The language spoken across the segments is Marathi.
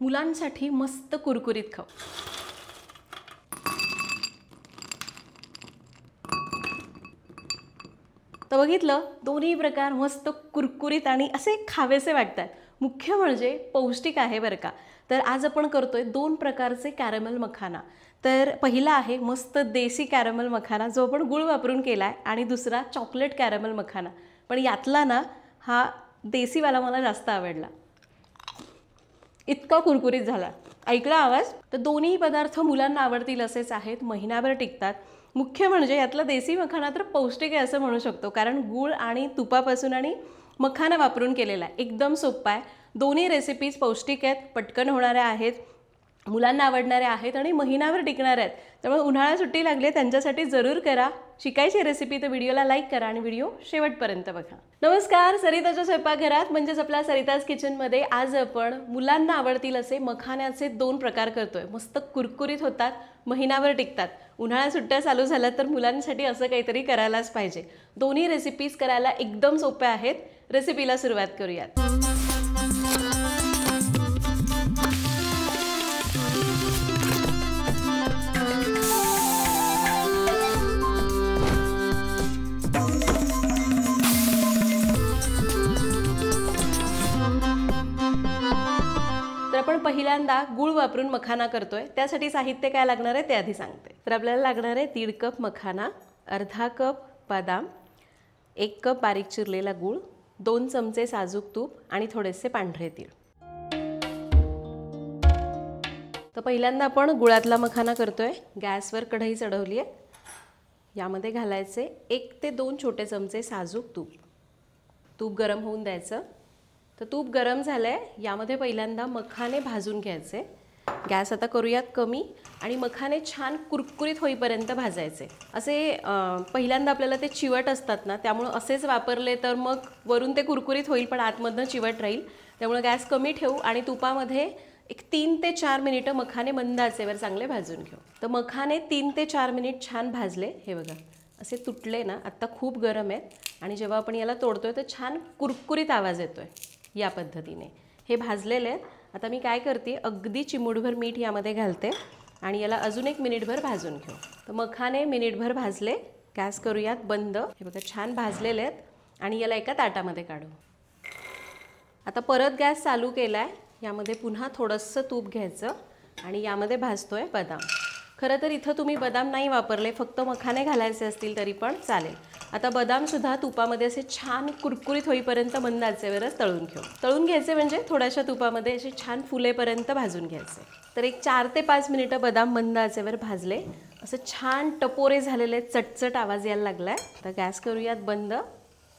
मुलांसाठी मस्त कुरकुरीत खाऊ। तर बघितलं, दोन्ही प्रकार मस्त कुरकुरीत आणि असे खावेसे वाटतात। मुख्य म्हणजे पौष्टिक आहे बरं का। तर आज आपण करतोय दोन प्रकारचे कॅरमल मखाना। तर पहिला आहे मस्त देसी कॅरमल मखाना जो आपण गुळ वापरून केलाय, आणि दुसरा चॉकलेट कॅरमल मखाना। पण यातला ना हा देसीवाला मला जास्त आवडला, इतका कुरकुरीत झाला। ऐकला आवाज? तर दोन्ही पदार्थ मुलांना आवडतील असेच आहेत, महिनाभर टिकतात। मुख्य म्हणजे यातला देसी मखाना तर पौष्टिक आहे असं म्हणू शकतो, कारण गूळ आणि तुपापासून आणि मखाना वापरून केलेला आहे। एकदम सोपा आहे। दोन्ही रेसिपीज पौष्टिक आहेत, पटकन होणाऱ्या आहेत, मुलांना आवडणाऱ्या आहेत आणि महिनाभर टिकणाऱ्या आहेत। त्यामुळे उन्हाळा सुट्टी लागली त्यांच्यासाठी जरूर करा। शिकायची रेसिपी तर व्हिडिओला लाईक करा आणि व्हिडिओ शेवटपर्यंत बघा। नमस्कार, सरिताच्या स्वयंपाकघरात म्हणजेच आपल्या सरिताज किचनमध्ये आज आपण मुलांना आवडतील असे मखाण्याचे दोन प्रकार करतोय। मस्त कुरकुरीत होतात, महिनाभर टिकतात। उन्हाळा सुट्ट्या चालू झाल्या तर मुलांसाठी असं काहीतरी करायलाच पाहिजे। दोन्ही रेसिपीज करायला एकदम सोप्या आहेत। रेसिपीला सुरुवात करूयात। तर आपण पहिल्यांदा गूळ वापरून मखाना करतोय। त्यासाठी साहित्य काय लागणार आहे ते आधी सांगते। तर आपल्याला लागणार आहे 1.5 कप मखाना, अर्धा कप बदाम, 1 कप बारीक चिरलेला गूळ, 2 चमचे साजूक तूप आणि थोडेसे पांढरे तीळ। तर पहिल्यांदा आपण गुळातला मखाना करतोय। गॅसवर कढई चढवली आहे, यामध्ये घालायचे 1 ते 2 छोटे चमचे साजूक तूप। तूप गरम होऊन द्यायचं। तर तूप गरम झालंय, यामध्ये पहिल्यांदा मखाने भाजून घ्यायचे। गॅस आता करूयात कमी आणि मखाने छान कुरकुरीत होईपर्यंत भाजायचे। असे पहिल्यांदा आपल्याला ते चिवट असतात ना, त्यामुळे असेच वापरले तर मग वरून ते कुरकुरीत होईल पण आतमधनं चिवट राहील। त्यामुळे गॅस कमी ठेवू आणि तुपामध्ये एक 3 ते 4 मिनिटं मखाने मंद आचेवर चांगले भाजून घेऊ। तर मखाने 3 ते 4 मिनिट छान भाजले। हे बघा असे तुटले ना, आता खूप गरम आहेत आणि जेव्हा आपण याला तोडतोय तर छान कुरकुरीत आवाज येतोय। या पद्धतीने हे भाजलेले आहेत। आता मी काय करते, अगदी चिमूटभर मीठ यामध्ये घालते आणि याला अजून 1 मिनिटभर भाजून घेऊ। तर मखाने मिनिटभर भाजले। गॅस करूयात बंद। हे बघा छान भाजलेले आहेत आणि याला एका ताटामध्ये काढू। आता परत गॅस चालू केलाय, यामध्ये पुन्हा थोडंसं तूप घ्यायचं आणि यामध्ये भाजतोय बदाम। खरं तर इथं तुम्ही बदाम नाही वापरले, फक्त मखाने घालायचे असतील तरी पण चालेल। आता बदाम सुद्धा तुपामध्ये असे छान कुरकुरीत होईपर्यंत मंद आचेवरच तळून घेऊ। तळून घ्यायचे म्हणजे थोड्याशा तुपामध्ये असे छान फुलेपर्यंत भाजून घ्यायचे। तर एक 4 ते 5 मिनिटं बदाम मंद आचेवर भाजले। असं छान टपोरे झालेले, चटचट आवाज यायला लागलाय। तर गॅस करूयात बंद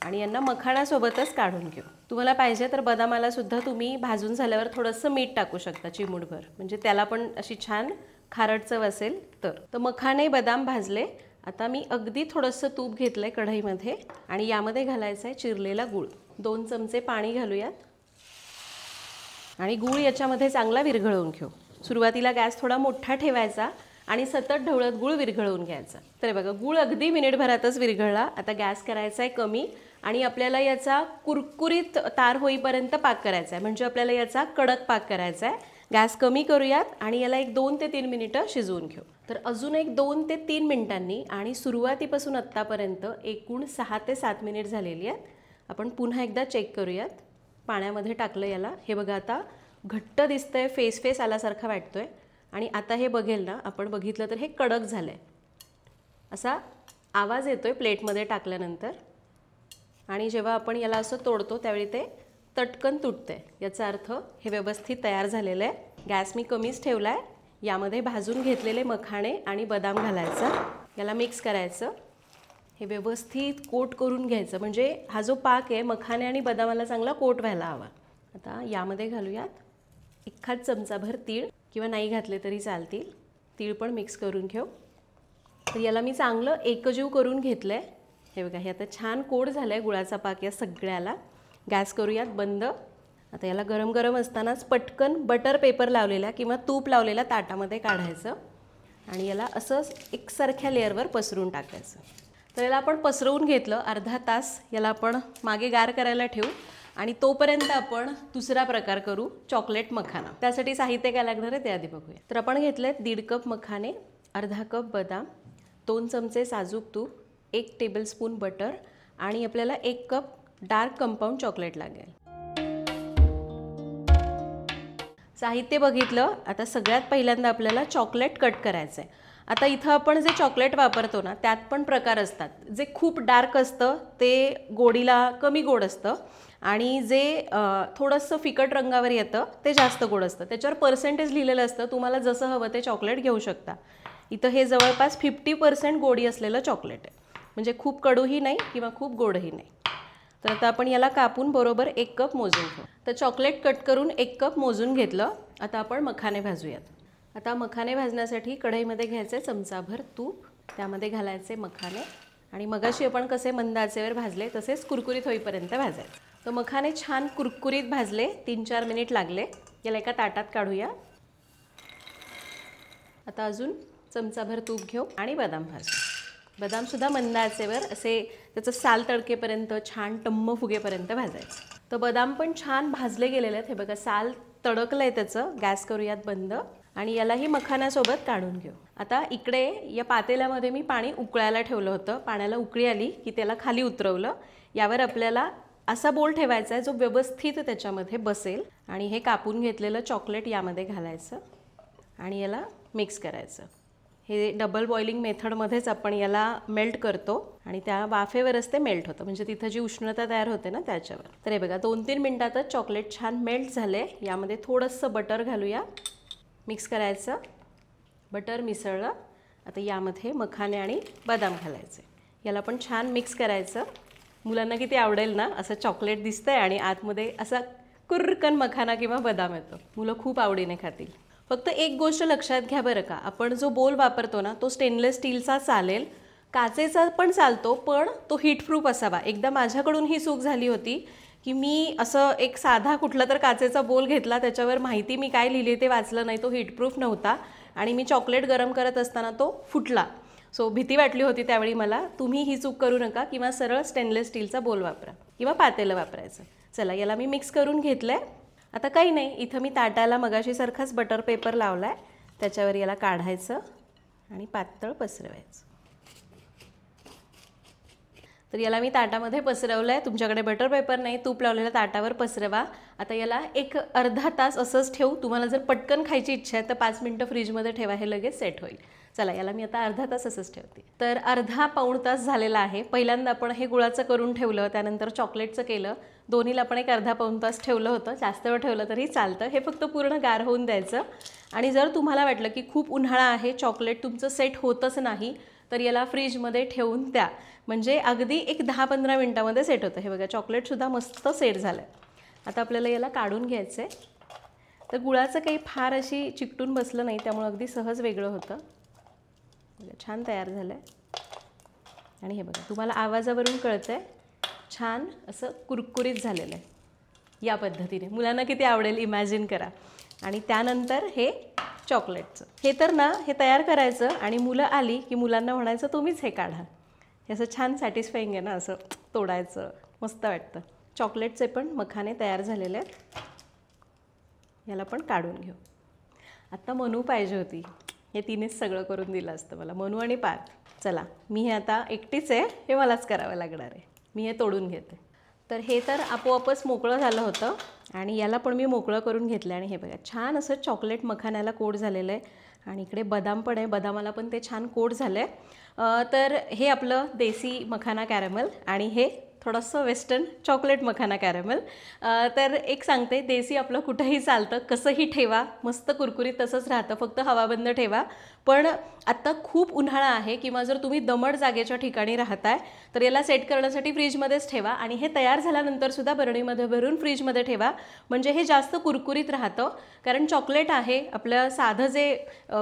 आणि यांना मखाण्यासोबतच काढून घेऊ। तुम्हाला पाहिजे तर बदामाला सुद्धा तुम्ही भाजून झाल्यावर थोडंसं मीठ टाकू शकता चिमूटभर, म्हणजे त्याला पण अशी छान खारट चव असेल तर मखाने बदाम भाजले। आता मी अगदी थोडंसं तूप घेतलंय कढईमध्ये आणि यामध्ये घालायचं आहे चिरलेला गूळ। 2 चमचे पाणी घालूयात आणि गूळ याच्यामध्ये चांगला विरघळवून घेऊ। सुरुवातीला गॅस थोडा मोठा ठेवायचा आणि सतत ढवळत गूळ विरघळवून घ्यायचा। तर बघा गूळ अगदी मिनिटभरातच विरघळला। आता गॅस करायचा आहे कमी आणि आपल्याला याचा कुरकुरीत तार होईपर्यंत पाक करायचा आहे, म्हणजे आपल्याला याचा कडक पाक करायचा आहे। गॅस कमी करूयात आणि याला एक 2 ते 3 मिनिटं शिजवून घेऊ। तर अजून एक 2 ते 3 मिनिटांनी आणि सुरुवातीपासून आत्तापर्यंत एकूण 6 ते 7 मिनिट झालेली आहेत। आपण पुन्हा एकदा चेक करूयात। पाण्यामध्ये टाकलं याला, हे बघा आता घट्ट दिसतंय, फेस आल्यासारखा वाटतोय आणि आता हे बघेल ना आपण, बघितलं तर हे कडक झालंय, असा आवाज येतोय प्लेटमध्ये टाकल्यानंतर। आणि जेव्हा आपण याला असं तोडतो त्यावेळी ते तटकन तुटते, याचा अर्थ हे व्यवस्थित तयार झालेलं आहे। गॅस मी कमीच ठेवला आहे। यामध्ये भाजून घेतलेले मखाणे आणि बदाम घालायचं, याला मिक्स करायचं, हे व्यवस्थित कोट करून घ्यायचं, म्हणजे हा जो पाक आहे मखाणे आणि बदामाला चांगला कोट व्हायला हवा। आता यामध्ये घालूयात 1 चमचाभर तीळ, किंवा नाही घातले तरी चालतील, तीळ पण मिक्स करून घेऊ। तर याला मी चांगलं एकजीव करून घेतलं आहे। हे बघा हे आता छान कोट झालं आहे गुळाचा पाक या सगळ्याला। गॅस करूयात बंद। आता याला गरम गरम असतानाच पटकन बटर पेपर लावलेला किंवा तूप लावलेला ताटामध्ये काढायचं आणि याला असंच एकसारख्या लेअरवर पसरून टाकायचं। तर याला आपण पसरवून घेतलं, अर्धा तास याला आपण मागे गार करायला ठेवू आणि तोपर्यंत आपण दुसरा प्रकार करू, चॉकलेट मखाना. त्यासाठी साहित्य काय लागणार आहे ते आधी बघूया. तर आपण घेतलेत 1.5 कप मखाने, अर्धा कप बदाम, 2 चमचे साजूक तूप, 1 टेबलस्पून बटर आणि आपल्याला 1 कप डार्क कंपाऊंड चॉकलेट लागेल. साहित्य बघितलं. आता सगळ्यात पहिल्यांदा आपल्याला चॉकलेट कट करायचं आहे. आता इथं आपण जे चॉकलेट वापरतो ना त्यात पण प्रकार असतात. जे खूप डार्क असतं ते गोडीला कमी गोड असतं आणि जे थोडंसं फिकट रंगावर येतं ते जास्त गोड असतं. त्याच्यावर पर्सेंटेज लिहिलेलं असतं. तुम्हाला जसं हवं ते चॉकलेट घेऊ शकता. इथं हे जवळपास 50% गोडी असलेलं चॉकलेट आहे. म्हणजे खूप कडूही नाही किंवा खूप गोडही नाही. तर आता आपण याला कापून बरोबर 1 कप मोजून घेऊ. तर चॉकलेट कट करून 1 कप मोजून घेतलं. आता आपण मखाने भाजूयात. आता मखाने भाजण्यासाठी कढईमध्ये घ्यायचे चमचाभर तूप, त्यामध्ये घालायचे मखाने आणि मगाशी आपण कसे मंद आचेवर भाजले तसेच कुरकुरीत होईपर्यंत भाजायचे. तर मखाने छान कुरकुरीत भाजले, 3-4 मिनिट लागले. याला एका ताटात काढूया. आता अजून चमचाभर तूप घेऊ आणि बदाम भाजू. बदामसुद्धा मंद आचेवर असे त्याचं साल तडकेपर्यंत छान टम्म फुगेपर्यंत भाजायचं. तर बदाम पण छान भाजले गेलेले आहेत. हे बघा साल तडकलं आहे त्याचं. गॅस करूयात बंद आणि यालाही मखान्यासोबत काढून घेऊ. आता इकडे या पातेल्यामध्ये मी पाणी उकळायला ठेवलं होतं. पाण्याला उकळी आली की त्याला खाली उतरवलं. यावर आपल्याला असा बोल ठेवायचा आहे जो व्यवस्थित त्याच्यामध्ये बसेल आणि हे कापून घेतलेलं चॉकलेट यामध्ये घालायचं आणि याला मिक्स करायचं. हे डबल बॉइलिंग मेथडमध्येच आपण याला मेल्ट करतो आणि त्या वाफेवरच ते मेल्ट होतं. म्हणजे तिथं जी उष्णता तयार होते ना त्याच्यावर. तर हे बघा 2-3 मिनिटातच चॉकलेट छान मेल्ट झाले. यामध्ये थोडंसं बटर घालूया. मिक्स करायचं. बटर मिसळलं. आता यामध्ये मखाने आणि बदाम घालायचे. याला पण छान मिक्स करायचं. मुलांना किती आवडेल ना असं चॉकलेट दिसतंय आणि आतमध्ये असा कुर्रकन मखाना किंवा बदाम येतो. मुलं खूप आवडीने खातील. फक्त एक गोष्ट लक्षात घ्या बरं का, आपण जो बोल वापरतो ना तो स्टेनलेस स्टीलचा चालेल, काचेचा पण चालतो, पण तो हीटप्रूफ असावा. एकदा माझ्याकडून ही चूक झाली होती की मी असं एक साधा कुठला तर काचेचा बोल घेतला, त्याच्यावर माहिती मी काय लिहिली ते वाचलं नाही, तो हीटप्रूफ नव्हता आणि मी चॉकलेट गरम करत असताना तो फुटला. सो भीती वाटली होती त्यावेळी मला. तुम्ही ही चूक करू नका किंवा सरळ स्टेनलेस स्टीलचा बोल वापरा किंवा पातेलं वापरायचं. चला याला मी मिक्स करून घेतलं आहे. आता काही नाही, इथं मी ताटाला मगाशीसारखाच बटर पेपर लावला आहे. त्याच्यावर याला काढायचं आणि पातळ पसरवायचं. तर याला मी ताटामध्ये पसरवलं आहे. तुमच्याकडे बटर पेपर नाही, तूप लावलेल्या ताटावर पसरवा. आता याला एक अर्धा तास असंच ठेवू. तुम्हाला जर पटकन खायची इच्छा आहे तर 5 मिनिटं फ्रीजमध्ये ठेवा, हे लगेच सेट होईल. चला याला मी आता अर्धा तास असंच ठेवते. तर अर्धा-पाऊण तास झालेला आहे. पहिल्यांदा आपण हे गुळाचं करून ठेवलं, त्यानंतर चॉकलेटचं केलं. दोन्हीला आपण एक अर्धा-पाऊण तास ठेवलं होतं. जास्त वेळ ठेवलं तरी चालतं. हे फक्त पूर्ण गार होऊन द्यायचं. आणि जर तुम्हाला वाटलं की खूप उन्हाळा आहे, चॉकलेट तुमचं सेट होतच नाही, तर याला फ्रीजमध्ये ठेवून द्या. म्हणजे अगदी एक 10-15 मिनिटामध्ये सेट होतं. हे बघा चॉकलेटसुद्धा मस्त सेट झालं आहे. आता आपल्याला याला काढून घ्यायचं आहे. तर गुळाचं काही फार अशी चिकटून बसलं नाही, त्यामुळे अगदी सहज वेगळं होतं. छान तयार झालं आहे. आणि हे बघा तुम्हाला आवाजावरून कळतं आहे छान असं कुरकुरीत झालेलं आहे. या पद्धतीने मुलांना किती आवडेल इमॅजिन करा. आणि त्यानंतर हे चॉकलेटचं हे तर ना हे तयार करायचं आणि मुलं आली की मुलांना म्हणायचं तुम्हीच हे काढा. हे असं छान सॅटिस्फाईंग आहे ना, असं तोडायचं, मस्त वाटतं. चॉकलेटचे पण मखाने तयार झालेले आहेत. याला पण काढून घेऊ. आत्ता मनू पाहिजे होती, हे तिनेच सगळं करून दिलं असतं मला, मनू आणि पात. चला मी हे आता एकटीच आहे, हे मलाच करावं लागणार आहे. मी हे तोडून घेते. तर हे तर आपोआपच मोकळं झालं होतं आणि याला पण मी मोकळं करून घेतलं. आणि हे बघा छान असं चॉकलेट मखान्याला कोट झालेलं आहे. आणि इकडे बदाम पण आहे, बदामाला पण ते छान कोट झालं आहे. तर हे आपलं देसी मखाना कॅरमल आणि हे थोडंसं वेस्टर्न चॉकलेट मखाना कॅरमल. तर एक सांगते, देसी आपलं कुठंही चालतं, कसंही ठेवा, मस्त कुरकुरीत तसंच राहतं, फक्त हवाबंद ठेवा. पण आत्ता खूप उन्हाळा आहे किंवा जर तुम्ही दमट जागेच्या ठिकाणी राहताय तर याला सेट करण्यासाठी फ्रीजमध्येच ठेवा. आणि हे तयार झाल्यानंतरसुद्धा बरणीमध्ये भरून फ्रीजमध्ये ठेवा, म्हणजे हे जास्त कुरकुरीत राहतं. कारण चॉकलेट आहे आपलं साधं जे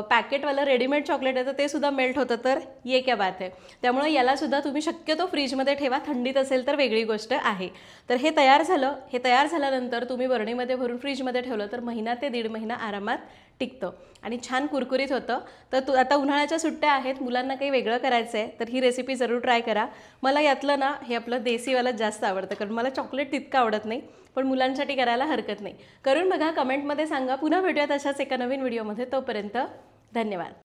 पॅकेटवालं रेडीमेड चॉकलेट येतं ते सुद्धा मेल्ट होतं, तर ये क्या बात आहे. त्यामुळे यालासुद्धा तुम्ही शक्यतो फ्रीजमध्ये ठेवा. थंडीत असेल तर तर वेगळी गोष्ट आहे. तर हे तयार झालं. हे तयार झाल्यानंतर तुम्ही बरणीमध्ये भरून फ्रीजमध्ये ठेवलं तर महिना ते 1.5 महिना आरामात टिकतं आणि छान कुरकुरीत होतं. तर आता उन्हाळ्याच्या सुट्ट्या आहेत, मुलांना काही वेगळं करायचं आहे तर ही रेसिपी जरूर ट्राय करा. मला यातलं ना हे आपलं देसीवालं जास्त आवडतं, कारण मला चॉकलेट तितकं आवडत नाही, पण मुलांसाठी करायला हरकत नाही. करून बघा, कमेंटमध्ये सांगा. पुन्हा भेटूयात अशाच एका नवीन व्हिडिओमध्ये. तोपर्यंत धन्यवाद.